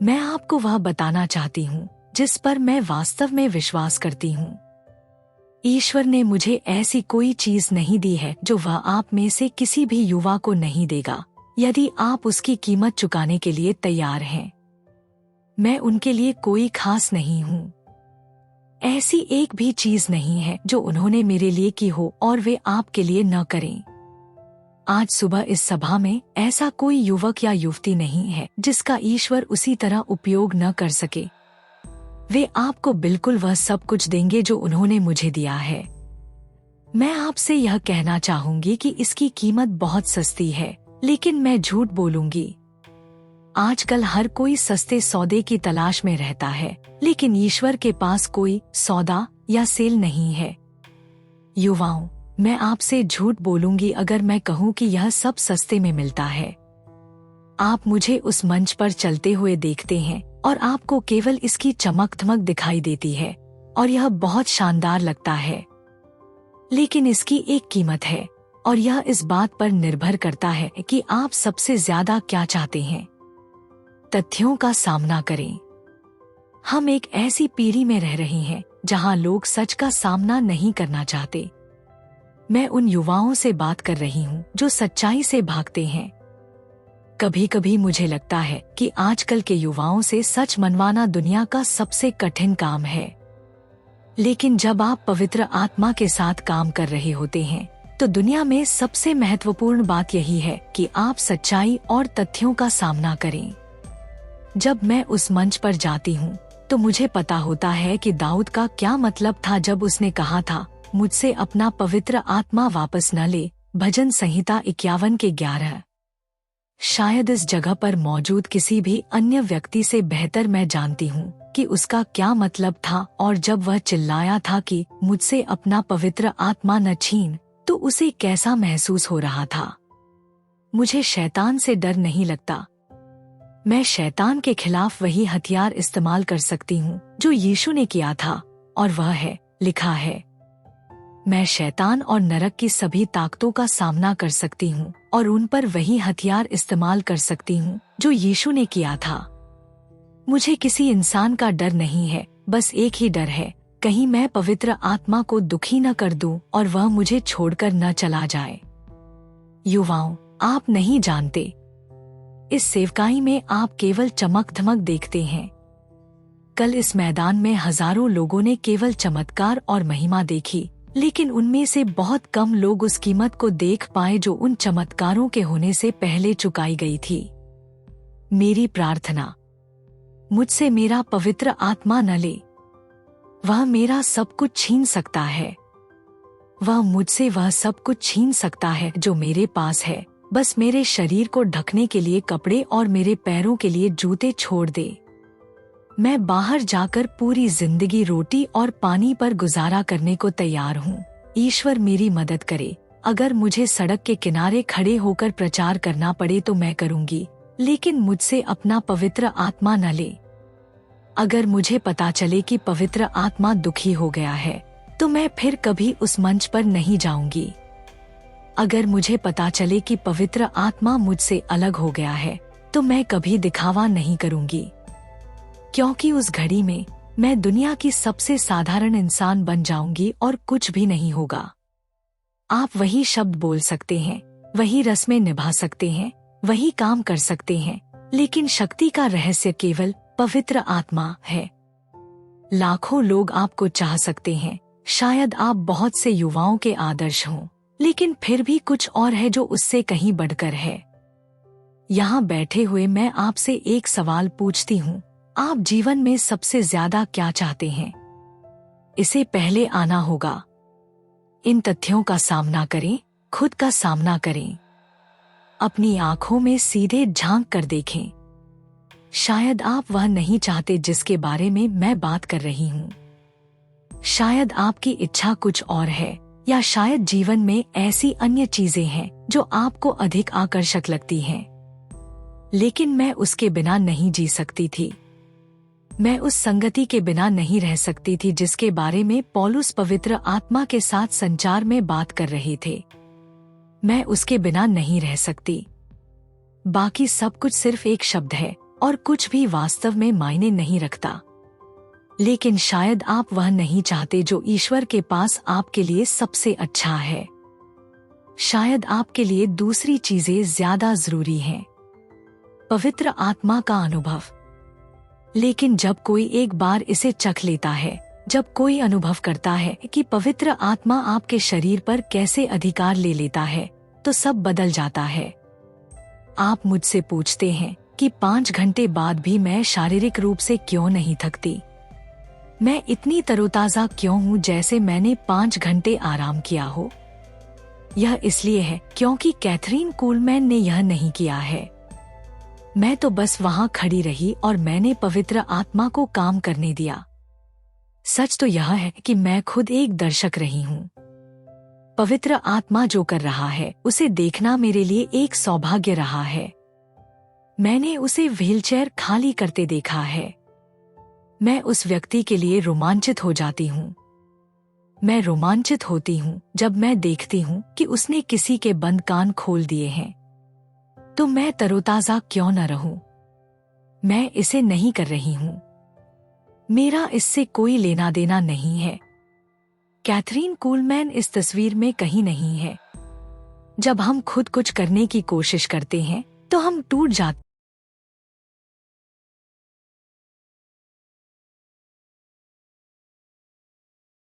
मैं आपको वह बताना चाहती हूँ जिस पर मैं वास्तव में विश्वास करती हूँ। ईश्वर ने मुझे ऐसी कोई चीज नहीं दी है जो वह आप में से किसी भी युवा को नहीं देगा, यदि आप उसकी कीमत चुकाने के लिए तैयार हैं। मैं उनके लिए कोई खास नहीं हूँ। ऐसी एक भी चीज नहीं है जो उन्होंने मेरे लिए की हो और वे आपके लिए न करें। आज सुबह इस सभा में ऐसा कोई युवक या युवती नहीं है जिसका ईश्वर उसी तरह उपयोग न कर सके। वे आपको बिल्कुल वह सब कुछ देंगे जो उन्होंने मुझे दिया है। मैं आपसे यह कहना चाहूंगी कि इसकी कीमत बहुत सस्ती है, लेकिन मैं झूठ बोलूंगी। आजकल हर कोई सस्ते सौदे की तलाश में रहता है, लेकिन ईश्वर के पास कोई सौदा या सेल नहीं है। युवाओं, मैं आपसे झूठ बोलूंगी अगर मैं कहूं कि यह सब सस्ते में मिलता है। आप मुझे उस मंच पर चलते हुए देखते हैं और आपको केवल इसकी चमक धमक दिखाई देती है और यह बहुत शानदार लगता है, लेकिन इसकी एक कीमत है और यह इस बात पर निर्भर करता है कि आप सबसे ज्यादा क्या चाहते हैं। तथ्यों का सामना करें। हम एक ऐसी पीढ़ी में रह रहे हैं जहां लोग सच का सामना नहीं करना चाहते। मैं उन युवाओं से बात कर रही हूँ जो सच्चाई से भागते हैं। कभी कभी मुझे लगता है कि आजकल के युवाओं से सच मनवाना दुनिया का सबसे कठिन काम है। लेकिन जब आप पवित्र आत्मा के साथ काम कर रहे होते हैं तो दुनिया में सबसे महत्वपूर्ण बात यही है कि आप सच्चाई और तथ्यों का सामना करें। जब मैं उस मंच पर जाती हूँ तो मुझे पता होता है कि दाऊद का क्या मतलब था जब उसने कहा था, मुझसे अपना पवित्र आत्मा वापस न ले। भजन संहिता 51:11। शायद इस जगह पर मौजूद किसी भी अन्य व्यक्ति से बेहतर मैं जानती हूँ कि उसका क्या मतलब था, और जब वह चिल्लाया था कि मुझसे अपना पवित्र आत्मा न छीन, तो उसे कैसा महसूस हो रहा था। मुझे शैतान से डर नहीं लगता। मैं शैतान के खिलाफ वही हथियार इस्तेमाल कर सकती हूँ जो यीशु ने किया था, और वह है लिखा है। मैं शैतान और नरक की सभी ताकतों का सामना कर सकती हूँ और उन पर वही हथियार इस्तेमाल कर सकती हूँ जो यीशु ने किया था। मुझे किसी इंसान का डर नहीं है, बस एक ही डर है, कहीं मैं पवित्र आत्मा को दुखी न कर दूं और वह मुझे छोड़कर न चला जाए। युवाओं, आप नहीं जानते, इस सेवकाई में आप केवल चमक धमक देखते हैं। कल इस मैदान में हजारों लोगों ने केवल चमत्कार और महिमा देखी, लेकिन उनमें से बहुत कम लोग उस कीमत को देख पाए जो उन चमत्कारों के होने से पहले चुकाई गई थी। मेरी प्रार्थना, मुझसे मेरा पवित्र आत्मा न ले। वह मेरा सब कुछ छीन सकता है। वह मुझसे वह सब कुछ छीन सकता है जो मेरे पास है, बस मेरे शरीर को ढकने के लिए कपड़े और मेरे पैरों के लिए जूते छोड़ दे। मैं बाहर जाकर पूरी जिंदगी रोटी और पानी पर गुजारा करने को तैयार हूँ। ईश्वर मेरी मदद करे। अगर मुझे सड़क के किनारे खड़े होकर प्रचार करना पड़े तो मैं करूँगी, लेकिन मुझसे अपना पवित्र आत्मा न ले। अगर मुझे पता चले कि पवित्र आत्मा दुखी हो गया है तो मैं फिर कभी उस मंच पर नहीं जाऊंगी। अगर मुझे पता चले कि पवित्र आत्मा मुझसे अलग हो गया है तो मैं कभी दिखावा नहीं करूंगी, क्योंकि उस घड़ी में मैं दुनिया की सबसे साधारण इंसान बन जाऊंगी और कुछ भी नहीं होगा। आप वही शब्द बोल सकते हैं, वही रस्में निभा सकते हैं, वही काम कर सकते हैं, लेकिन शक्ति का रहस्य केवल पवित्र आत्मा है। लाखों लोग आपको चाह सकते हैं, शायद आप बहुत से युवाओं के आदर्श हों, लेकिन फिर भी कुछ और है जो उससे कहीं बढ़कर है। यहाँ बैठे हुए मैं आपसे एक सवाल पूछती हूँ, आप जीवन में सबसे ज्यादा क्या चाहते हैं? इसे पहले आना होगा। इन तथ्यों का सामना करें, खुद का सामना करें। अपनी आंखों में सीधे झांक कर देखें। शायद आप वह नहीं चाहते जिसके बारे में मैं बात कर रही हूँ। शायद आपकी इच्छा कुछ और है, या शायद जीवन में ऐसी अन्य चीजें हैं जो आपको अधिक आकर्षक लगती हैं। लेकिन मैं उसके बिना नहीं जी सकती थी। मैं उस संगति के बिना नहीं रह सकती थी जिसके बारे में पौलुस पवित्र आत्मा के साथ संचार में बात कर रहे थे। मैं उसके बिना नहीं रह सकती। बाकी सब कुछ सिर्फ एक शब्द है और कुछ भी वास्तव में मायने नहीं रखता। लेकिन शायद आप वह नहीं चाहते जो ईश्वर के पास आपके लिए सबसे अच्छा है। शायद आपके लिए दूसरी चीजें ज्यादा जरूरी हैं। पवित्र आत्मा का अनुभव। लेकिन जब कोई एक बार इसे चख लेता है, जब कोई अनुभव करता है कि पवित्र आत्मा आपके शरीर पर कैसे अधिकार ले लेता है, तो सब बदल जाता है। आप मुझसे पूछते हैं कि 5 घंटे बाद भी मैं शारीरिक रूप से क्यों नहीं थकती? मैं इतनी तरोताजा क्यों हूँ जैसे मैंने 5 घंटे आराम किया हो? यह इसलिए है क्योंकि कैथरीन कूलमैन ने यह नहीं किया है। मैं तो बस वहां खड़ी रही और मैंने पवित्र आत्मा को काम करने दिया। सच तो यह है कि मैं खुद एक दर्शक रही हूँ। पवित्र आत्मा जो कर रहा है उसे देखना मेरे लिए एक सौभाग्य रहा है। मैंने उसे व्हीलचेयर खाली करते देखा है। मैं उस व्यक्ति के लिए रोमांचित हो जाती हूँ। मैं रोमांचित होती हूँ जब मैं देखती हूँ कि उसने किसी के बंद कान खोल दिए हैं। तो मैं तरोताजा क्यों न रहूं? मैं इसे नहीं कर रही हूँ। मेरा इससे कोई लेना देना नहीं है। कैथरीन कूलमैन इस तस्वीर में कहीं नहीं है। जब हम खुद कुछ करने की कोशिश करते हैं तो हम टूट जाते